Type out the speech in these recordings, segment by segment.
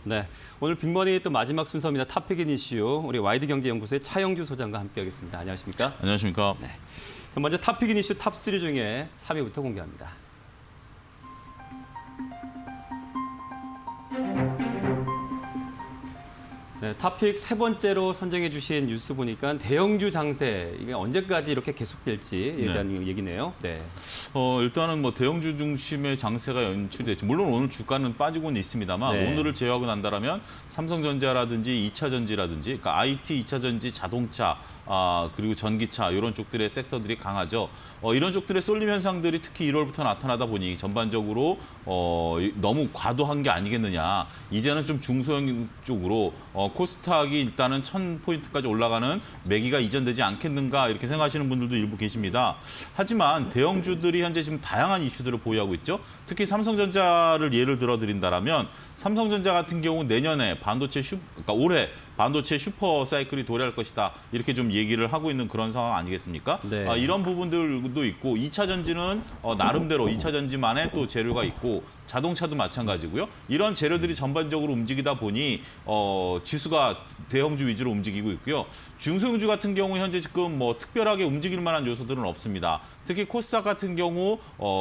네, 오늘 빅머니 또 마지막 순서입니다. 탑픽인 이슈, 우리 와이드경제연구소의 차영주 소장과 함께하겠습니다. 안녕하십니까? 안녕하십니까? 네. 자, 먼저 탑픽인 이슈 탑3 중에 3위부터 공개합니다. 네, 탑픽 세 번째로 선정해 주신 뉴스 보니까 대형주 장세, 이게 언제까지 이렇게 계속될지에 대한 얘기네요. 네. 일단은 뭐 대형주 중심의 장세가 연출됐죠. 물론 오늘 주가는 빠지고는 있습니다만 네. 오늘을 제외하고 난다라면 삼성전자라든지 2차 전지라든지, 그러니까 IT, 2차 전지, 자동차, 그리고 전기차 이런 쪽들의 섹터들이 강하죠. 이런 쪽들의 쏠림 현상들이 특히 1월부터 나타나다 보니 전반적으로 너무 과도한 게 아니겠느냐. 이제는 좀 중소형 쪽으로 코스닥이 일단은 1000포인트까지 올라가는 매기가 이전되지 않겠는가 이렇게 생각하시는 분들도 일부 계십니다. 하지만 대형주들이 현재 지금 다양한 이슈들을 보유하고 있죠. 특히 삼성전자를 예를 들어 드린다라면 삼성전자 같은 경우 내년에 그러니까 올해 반도체 슈퍼 사이클이 도래할 것이다. 이렇게 좀 얘기를 하고 있는 그런 상황 아니겠습니까? 네. 이런 부분들도 있고 2차 전지는 나름대로 2차 전지만의 또 재료가 있고 자동차도 마찬가지고요. 이런 재료들이 전반적으로 움직이다 보니 지수가 대형주 위주로 움직이고 있고요. 중소형주 같은 경우 현재 지금 뭐 특별하게 움직일 만한 요소들은 없습니다. 특히 코스닥 같은 경우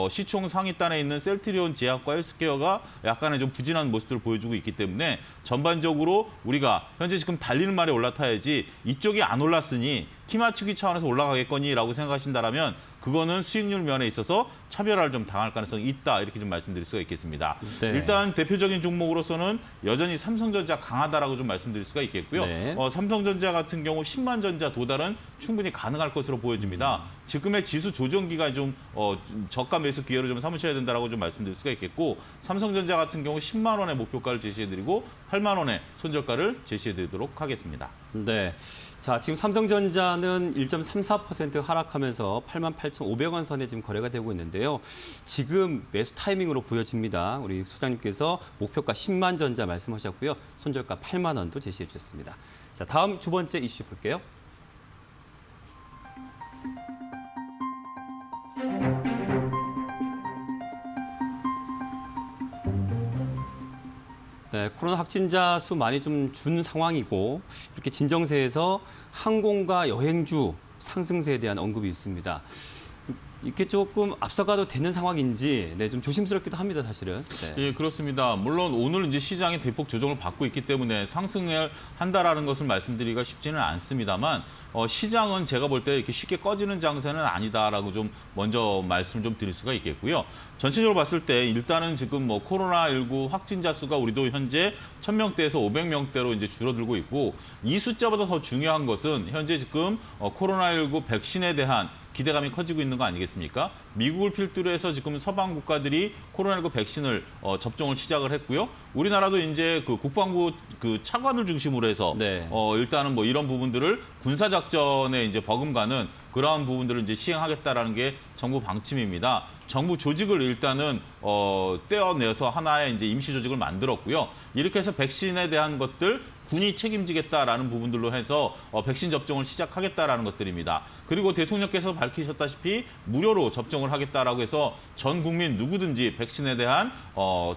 시총 상위단에 있는 셀트리온 제약과 헬스케어가 약간의 좀 부진한 모습들을 보여주고 있기 때문에 전반적으로 우리가 현재 지금 달리는 말에 올라타야지 이쪽이 안 올랐으니 키 맞추기 차원에서 올라가겠거니라고 생각하신다면 그거는 수익률 면에 있어서 차별화를 좀 당할 가능성이 있다 이렇게 좀 말씀드릴 수가 있겠습니다. 네. 일단 대표적인 종목으로서는 여전히 삼성전자 강하다라고 좀 말씀드릴 수가 있겠고요. 네. 삼성전자 같은 경우 10만 전자 도달은 충분히 가능할 것으로 보여집니다. 지금의 지수 조정기가 좀 저가 매수 기회로 좀 삼으셔야 된다라고 좀 말씀드릴 수가 있겠고 삼성전자 같은 경우 10만 원의 목표가를 제시해드리고 8만 원의 손절가를 제시해드리도록 하겠습니다. 네. 자, 지금 삼성전자는 1.34% 하락하면서 88,500원 선에 지금 거래가 되고 있는데요. 지금 매수 타이밍으로 보여집니다. 우리 소장님께서 목표가 10만 전자 말씀하셨고요. 손절가 8만 원도 제시해 주셨습니다. 자, 다음 두 번째 이슈 볼게요. 네, 코로나 확진자 수 많이 좀 준 상황이고 이렇게 진정세에서 항공과 여행주 상승세에 대한 언급이 있습니다. 이렇게 조금 앞서가도 되는 상황인지 좀 조심스럽기도 합니다, 사실은. 네. 예, 그렇습니다. 물론 오늘 이제 시장이 대폭 조정을 받고 있기 때문에 상승을 한다라는 것을 말씀드리기가 쉽지는 않습니다만 시장은 제가 볼 때 이렇게 쉽게 꺼지는 장세는 아니다라고 좀 먼저 말씀을 좀 드릴 수가 있겠고요. 전체적으로 봤을 때 일단은 지금 뭐 코로나19 확진자 수가 우리도 현재 1000명대에서 500명대로 이제 줄어들고 있고 이 숫자보다 더 중요한 것은 현재 지금 코로나19 백신에 대한 기대감이 커지고 있는 거 아니겠습니까? 미국을 필두로 해서 지금 서방 국가들이 코로나19 백신을 접종을 시작을 했고요. 우리나라도 이제 그 국방부 그 차관을 중심으로 해서 네. 일단은 뭐 이런 부분들을 군사작전에 이제 버금가는 그러한 부분들을 이제 시행하겠다라는 게 정부 방침입니다. 정부 조직을 일단은 떼어내서 하나의 이제 임시 조직을 만들었고요. 이렇게 해서 백신에 대한 것들 군이 책임지겠다라는 부분들로 해서 백신 접종을 시작하겠다라는 것들입니다. 그리고 대통령께서 밝히셨다시피 무료로 접종을 하겠다라고 해서 전 국민 누구든지 백신에 대한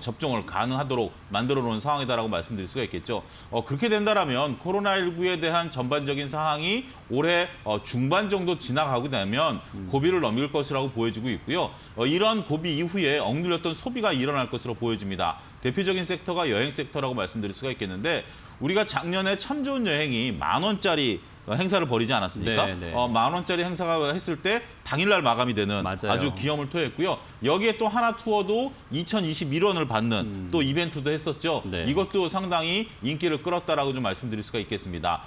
접종을 가능하도록 만들어 놓은 상황이다라고 말씀드릴 수가 있겠죠. 그렇게 된다라면 코로나19에 대한 전반적인 상황이 올해 중반 정도 지나가고 나면 고비를 넘길 것이라고 보여지고 있고요. 이런 고비 이후에 억눌렸던 소비가 일어날 것으로 보여집니다. 대표적인 섹터가 여행 섹터라고 말씀드릴 수가 있겠는데 우리가 작년에 참 좋은 여행이 10,000원짜리 행사를 벌이지 않았습니까? 네, 네. 10,000원짜리 행사가 했을 때 당일날 마감이 되는 맞아요. 아주 기염을 토했고요. 여기에 또 하나 투어도 2,021원을 받는 또 이벤트도 했었죠. 네. 이것도 상당히 인기를 끌었다라고 좀 말씀드릴 수가 있겠습니다.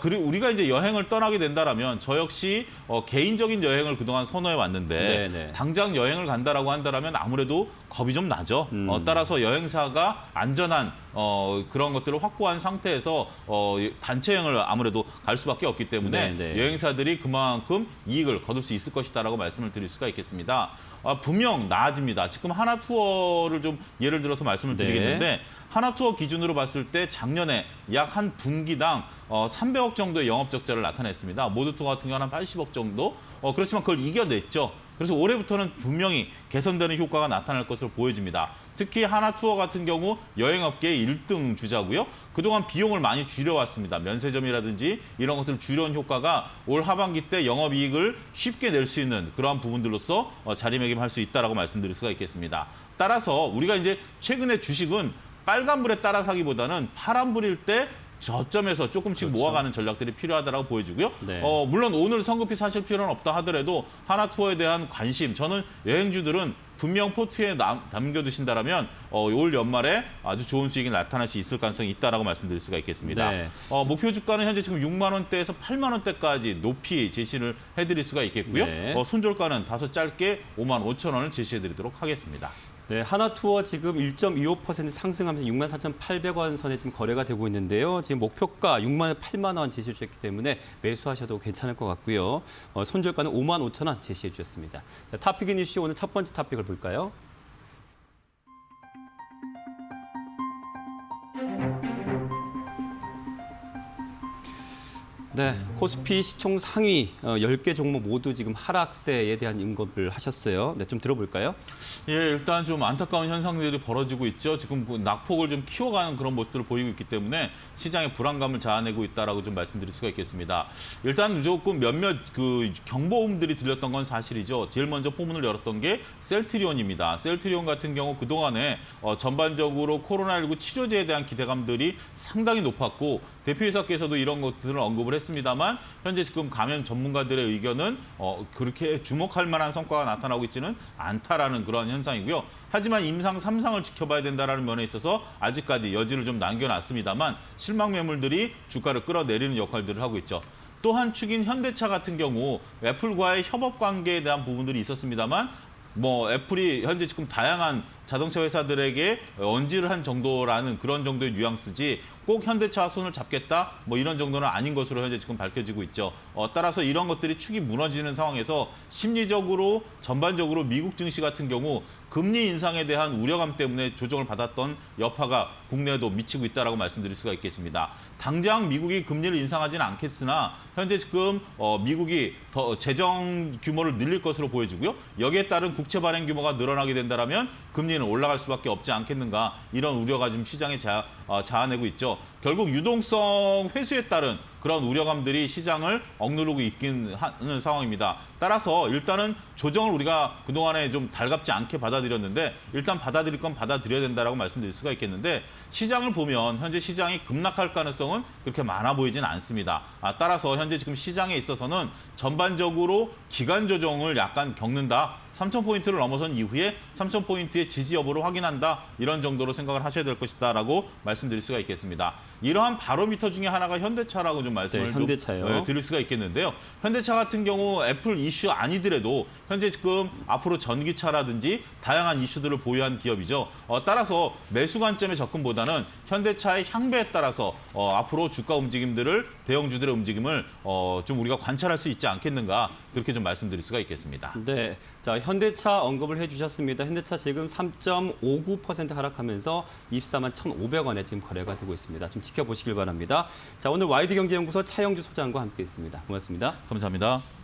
그리고 우리가 이제 여행을 떠나게 된다라면 저 역시 개인적인 여행을 그동안 선호해 왔는데 네, 네. 당장 여행을 간다라고 한다라면 아무래도 겁이 좀 나죠. 따라서 여행사가 안전한 그런 것들을 확보한 상태에서 단체 여행을 아무래도 갈 수밖에 없기 때문에 네, 네. 여행사들이 그만큼 이익을 거둘 수 있을 것이다라고 말씀을 드릴 수가 있겠습니다. 분명 나아집니다. 지금 하나 투어를 좀 예를 들어서 말씀을 드리겠는데 하나 투어 기준으로 봤을 때 작년에 약 한 분기당 300억 정도의 영업 적자를 나타냈습니다. 모두 투어 같은 경우는 한 80억 정도. 그렇지만 그걸 이겨냈죠. 그래서 올해부터는 분명히 개선되는 효과가 나타날 것으로 보여집니다. 특히 하나투어 같은 경우 여행업계의 1등 주자고요. 그동안 비용을 많이 줄여왔습니다. 면세점이라든지 이런 것들을 줄여온 효과가 올 하반기 때 영업이익을 쉽게 낼 수 있는 그러한 부분들로서 자리매김할 수 있다라고 말씀드릴 수가 있겠습니다. 따라서 우리가 이제 최근에 주식은 빨간불에 따라 사기보다는 파란불일 때 저점에서 조금씩 그렇죠. 모아가는 전략들이 필요하다고 보여지고요. 네. 물론 오늘 성급히 사실 필요는 없다 하더라도 하나투어에 대한 관심, 저는 여행주들은 분명 포트에 담겨두신다라면 올 연말에 아주 좋은 수익이 나타날 수 있을 가능성이 있다라고 말씀드릴 수가 있겠습니다. 네. 목표 주가는 현재 지금 6만 원대에서 8만 원대까지 높이 제시를 해드릴 수가 있겠고요. 네. 손절가는 다소 짧게 5만 5천 원을 제시해드리도록 하겠습니다. 네, 하나투어 지금 1.25% 상승하면서 64,800원 선에 지금 거래가 되고 있는데요. 지금 목표가 6만 원, 8만 원 제시해 주셨기 때문에 매수하셔도 괜찮을 것 같고요. 손절가는 5만 5천 원 제시해 주셨습니다. 자, 탑픽인 이슈 오늘 첫 번째 탑픽을 볼까요? 네, 코스피 시총 상위 10개 종목 모두 지금 하락세에 대한 언급을 하셨어요. 네, 좀 들어볼까요? 예, 일단 좀 안타까운 현상들이 벌어지고 있죠. 지금 낙폭을 좀 키워가는 그런 모습들을 보이고 있기 때문에 시장의 불안감을 자아내고 있다라고 좀 말씀드릴 수가 있겠습니다. 일단 조금 몇몇 그 경보음들이 들렸던 건 사실이죠. 제일 먼저 포문을 열었던 게 셀트리온입니다. 셀트리온 같은 경우 그동안에 전반적으로 코로나19 치료제에 대한 기대감들이 상당히 높았고 대표이사께서도 이런 것들을 언급을 했습니다만 현재 지금 감염 전문가들의 의견은 그렇게 주목할 만한 성과가 나타나고 있지는 않다라는 그런 현상이고요. 하지만 임상 3상을 지켜봐야 된다는 면에 있어서 아직까지 여지를 좀 남겨놨습니다만 실망 매물들이 주가를 끌어내리는 역할들을 하고 있죠. 또 한 축인 현대차 같은 경우 애플과의 협업 관계에 대한 부분들이 있었습니다만 애플이 현재 지금 다양한 자동차 회사들에게 언지를 한 정도라는 그런 정도의 뉘앙스지 꼭 현대차와 손을 잡겠다 이런 정도는 아닌 것으로 현재 지금 밝혀지고 있죠. 따라서 이런 것들이 축이 무너지는 상황에서 심리적으로 전반적으로 미국 증시 같은 경우 금리 인상에 대한 우려감 때문에 조정을 받았던 여파가 국내에도 미치고 있다라고 말씀드릴 수가 있겠습니다. 당장 미국이 금리를 인상하지는 않겠으나 현재 지금 미국이 더 재정 규모를 늘릴 것으로 보여지고요. 여기에 따른 국채 발행 규모가 늘어나게 된다면 금리는 올라갈 수밖에 없지 않겠는가 이런 우려가 지금 시장에 자아내고 있죠. 결국 유동성 회수에 따른 그런 우려감들이 시장을 억누르고 있긴 하는 상황입니다. 따라서 일단은 조정을 우리가 그동안에 좀 달갑지 않게 받아들였는데 일단 받아들일 건 받아들여야 된다라고 말씀드릴 수가 있겠는데 시장을 보면 현재 시장이 급락할 가능성은 그렇게 많아 보이지는 않습니다. 따라서 현재 지금 시장에 있어서는 전반적으로 기간 조정을 약간 겪는다. 3,000포인트를 넘어선 이후에 3,000포인트의 지지 여부를 확인한다. 이런 정도로 생각을 하셔야 될 것이다라고 말씀드릴 수가 있겠습니다. 이러한 바로미터 중에 하나가 현대차라고 좀 말씀을 현대차요. 드릴 수가 있겠는데요. 현대차 같은 경우 애플 이슈 아니더라도 현재 지금 앞으로 전기차라든지 다양한 이슈들을 보유한 기업이죠. 따라서 매수 관점의 접근보다는 현대차의 향배에 따라서 앞으로 주가 움직임들을 대형주들의 움직임을 좀 우리가 관찰할 수 있지 않겠는가 그렇게 좀 말씀드릴 수가 있겠습니다. 네, 자 현대차 언급을 해주셨습니다. 현대차 지금 3.59% 하락하면서 24만 1,500원에 지금 거래가 되고 있습니다. 좀 지켜보시길 바랍니다. 자 오늘 YD경제연구소 차영주 소장과 함께했습니다. 고맙습니다. 감사합니다.